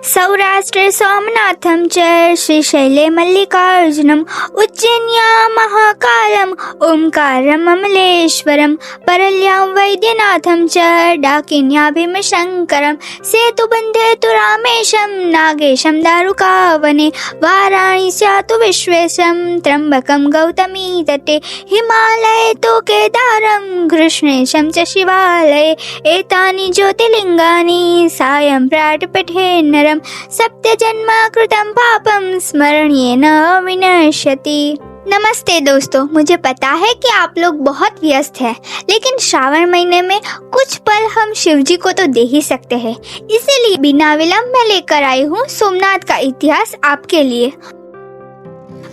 सौराष्ट्रे सोमनाथं च श्रीशैले मल्लिकार्जुनम् उज्जैन्यां महाकालम् ओंकारम् अमलेश्वरम् परल्यां वैद्यनाथं च डाकिन्यां भीमशङ्करम् सेतुबन्धे तु रामेशं नागेशं दारुकावने वाराणस्यां विश्वेशं त्र्यम्बकं गौतमी तटे हिमालये तु केदारं कृष्णेशं च शिवालये एतानि ज्योतिर्लिङ्गानि सायं प्रातःपठे नरम सप्तजन्मा कृतं पापम स्मरणीयेन विनश्यति। नमस्ते दोस्तों, मुझे पता है कि आप लोग बहुत व्यस्त हैं, लेकिन श्रावण महीने में कुछ पल हम शिव जी को तो दे ही सकते हैं। इसीलिए बिना विलंब मैं लेकर आई हूँ सोमनाथ का इतिहास आपके लिए।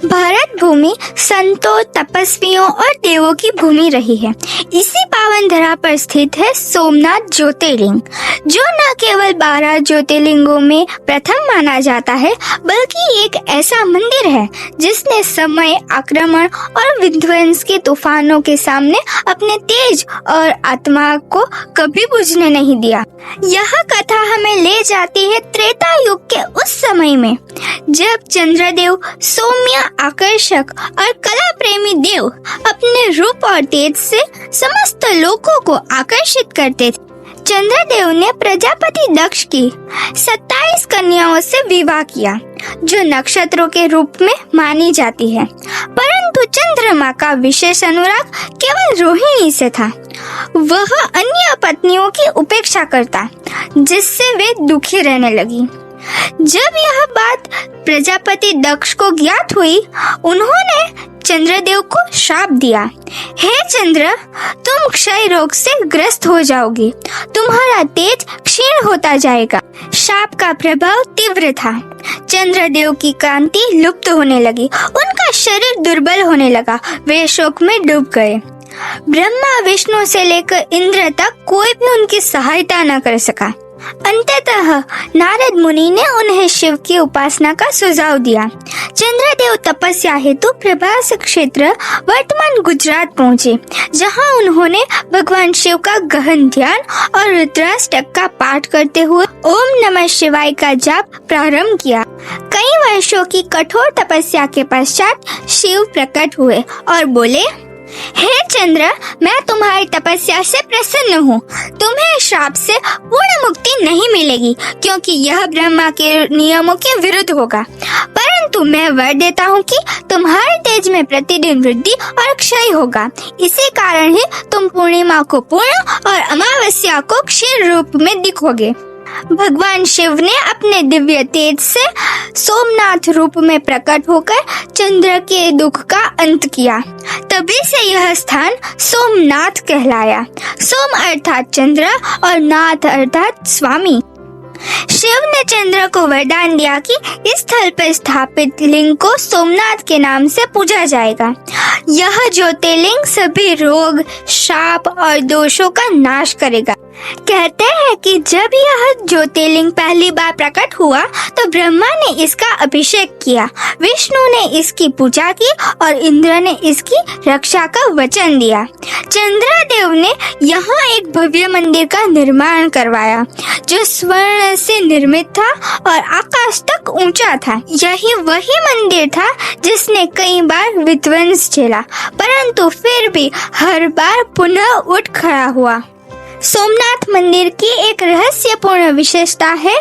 भारत भूमि संतों, तपस्वियों और देवों की भूमि रही है। इसी पावन धरा पर स्थित है सोमनाथ ज्योतिर्लिंग, जो न केवल 12 ज्योतिर्लिंगों में प्रथम माना जाता है, बल्कि एक ऐसा मंदिर है जिसने समय, आक्रमण और विध्वंस के तूफानों के सामने अपने तेज और आत्मा को कभी बुझने नहीं दिया। यह कथा हमें ले जाती है त्रेता युग के उस समय में, जब चंद्रदेव सौम्य, आकर्षक और कला प्रेमी देव अपने रूप और तेज से समस्त लोगों को आकर्षित करते थे। चंद्रदेव ने प्रजापति दक्ष की 27 कन्याओं से विवाह किया, जो नक्षत्रों के रूप में मानी जाती है। परंतु चंद्रमा का विशेष अनुराग केवल रोहिणी से था। वह अन्य पत्नियों की उपेक्षा करता, जिससे वे दुखी रहने लगी। जब यह बात प्रजापति दक्ष को ज्ञात हुई, उन्होंने चंद्रदेव को शाप दिया। हे चंद्र, तुम क्षय रोग से ग्रस्त हो जाओगे, तुम्हारा तेज क्षीण होता जाएगा। शाप का प्रभाव तीव्र था। चंद्रदेव की कांति लुप्त होने लगी, उनका शरीर दुर्बल होने लगा, वे शोक में डूब गए। ब्रह्मा, विष्णु से लेकर इंद्र तक कोई भी उनकी सहायता न कर सका। अंततः नारद मुनि ने उन्हें शिव की उपासना का सुझाव दिया। चंद्रदेव तपस्या हेतु प्रभास क्षेत्र वर्तमान गुजरात पहुँचे, जहां उन्होंने भगवान शिव का गहन ध्यान और रुद्राष्टक का पाठ करते हुए ओम नमः शिवाय का जाप प्रारंभ किया। कई वर्षों की कठोर तपस्या के पश्चात शिव प्रकट हुए और बोले, हे चंद्र, मैं तुम्हारी तपस्या से प्रसन्न हूँ। तुम्हें श्राप से पूर्ण मुक्ति नहीं मिलेगी, क्योंकि यह ब्रह्मा के नियमों के विरुद्ध होगा। परंतु मैं वर देता हूँ कि तुम्हारे तेज में प्रतिदिन वृद्धि और क्षय होगा। इसी कारण ही तुम पूर्णिमा को पूर्ण और अमावस्या को क्षीण रूप में दिखोगे। भगवान शिव ने अपने दिव्य तेज से सोमनाथ रूप में प्रकट होकर चंद्र के दुख का अंत किया। तभी से यह स्थान सोमनाथ कहलाया। सोम अर्थात चंद्र और नाथ अर्थात स्वामी। शिव ने चंद्र को वरदान दिया कि इस स्थल पर स्थापित लिंग को सोमनाथ के नाम से पूजा जाएगा। यह ज्योतिर्लिंग सभी रोग, शाप और दोषों का नाश करेगा। कहते हैं कि जब यह ज्योतिर्लिंग पहली बार प्रकट हुआ तो ब्रह्मा ने इसका अभिषेक किया, विष्णु ने इसकी पूजा की और इंद्र ने इसकी रक्षा का वचन दिया। चंद्रदेव ने यहाँ एक भव्य मंदिर का निर्माण करवाया, जो स्वर्ण से निर्मित था और आकाश तक ऊंचा था। यही वही मंदिर था जिसने कई बार विध्वंस झेला, परंतु फिर भी हर बार पुनः उठ खड़ा हुआ। सोमनाथ मंदिर की एक रहस्यपूर्ण विशेषता है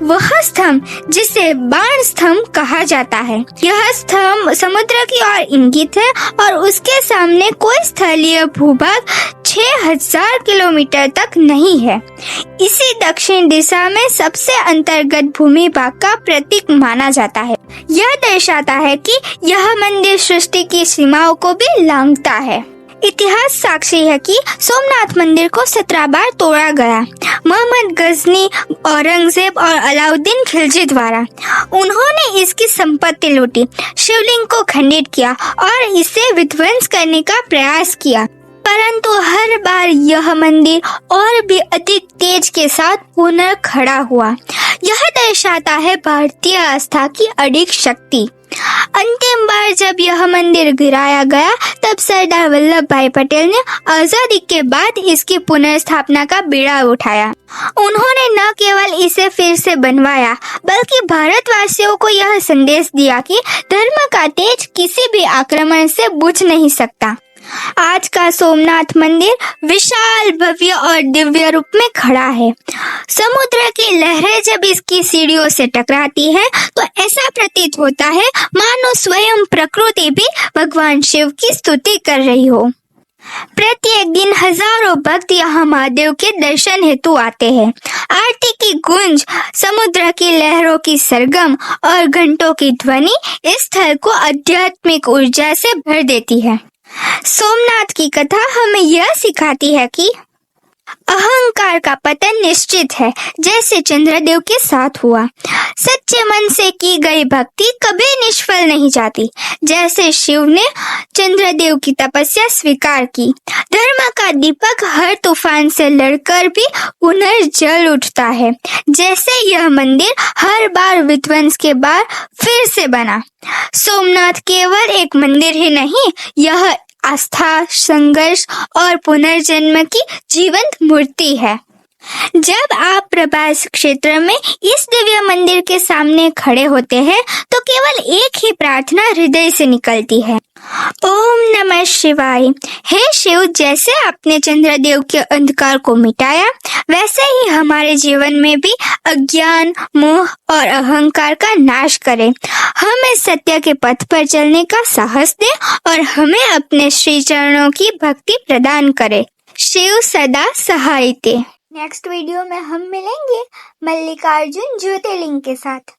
वह स्तंभ, जिसे बाण स्तंभ कहा जाता है। यह स्तंभ समुद्र की ओर इंगित है और उसके सामने कोई स्थलीय भूभाग 6000 किलोमीटर तक नहीं है। इसी दक्षिण दिशा में सबसे अंतर्गत भूमि भाग का प्रतीक माना जाता है। यह दर्शाता है कि यह मंदिर सृष्टि की सीमाओं को भी लांघता है। इतिहास साक्षी है कि सोमनाथ मंदिर को 17 बार तोड़ा गया। मोहम्मद गजनी, औरंगजेब और अलाउद्दीन खिलजी द्वारा। उन्होंने इसकी संपत्ति लूटी, शिवलिंग को खंडित किया और इसे विध्वंस करने का प्रयास किया। परंतु हर बार यह मंदिर और भी अधिक तेज के साथ पुनः खड़ा हुआ। यह दर्शाता है भारतीय आस्था की अडिग शक्ति। अंतिम बार जब यह मंदिर गिराया गया तब सरदार वल्लभ भाई पटेल ने आजादी के बाद इसकी पुनर्स्थापना का बीड़ा उठाया। उन्होंने न केवल इसे फिर से बनवाया बल्कि भारतवासियों को यह संदेश दिया कि धर्म का तेज किसी भी आक्रमण से बुझ नहीं सकता। आज का सोमनाथ मंदिर विशाल, भव्य और दिव्य रूप में खड़ा है। समुद्र की लहरें जब इसकी सीढ़ियों से टकराती हैं तो ऐसा प्रतीत होता है मानो स्वयं प्रकृति भी भगवान शिव की स्तुति कर रही हो। प्रत्येक दिन हजारों भक्त यहाँ महादेव के दर्शन हेतु आते हैं। आरती की गूंज, समुद्र की लहरों की सरगम और घंटों की ध्वनि इस स्थल को आध्यात्मिक ऊर्जा से भर देती है। सोमनाथ की कथा हमें यह सिखाती है कि अहंकार का पतन निश्चित है, जैसे चंद्रदेव के साथ हुआ। सच्चे मन से की गई भक्ति कभी निष्फल नहीं जाती, जैसे शिव ने चंद्रदेव की तपस्या स्वीकार की। धर्म का दीपक हर तूफान से लड़कर भी पुनर्जल उठता है, जैसे यह मंदिर हर बार विध्वंस के बाद फिर से बना। सोमनाथ केवल एक मंदिर ही नहीं, यह आस्था, संघर्ष और पुनर्जन्म की जीवंत मूर्ति है। जब आप प्रभास क्षेत्र में इस दिव्य मंदिर के सामने खड़े होते हैं तो केवल एक ही प्रार्थना हृदय से निकलती है, ओम नमः शिवाय। हे शिव, जैसे आपने चंद्रदेव के अंधकार को मिटाया, वैसे ही हमारे जीवन में भी अज्ञान, मोह और अहंकार का नाश करें। हमें सत्य के पथ पर चलने का साहस दे और हमें अपने श्री चरणों की भक्ति प्रदान करे। शिव सदा सहायते। नेक्स्ट वीडियो में हम मिलेंगे मल्लिकार्जुन ज्योतिर्लिंग के साथ।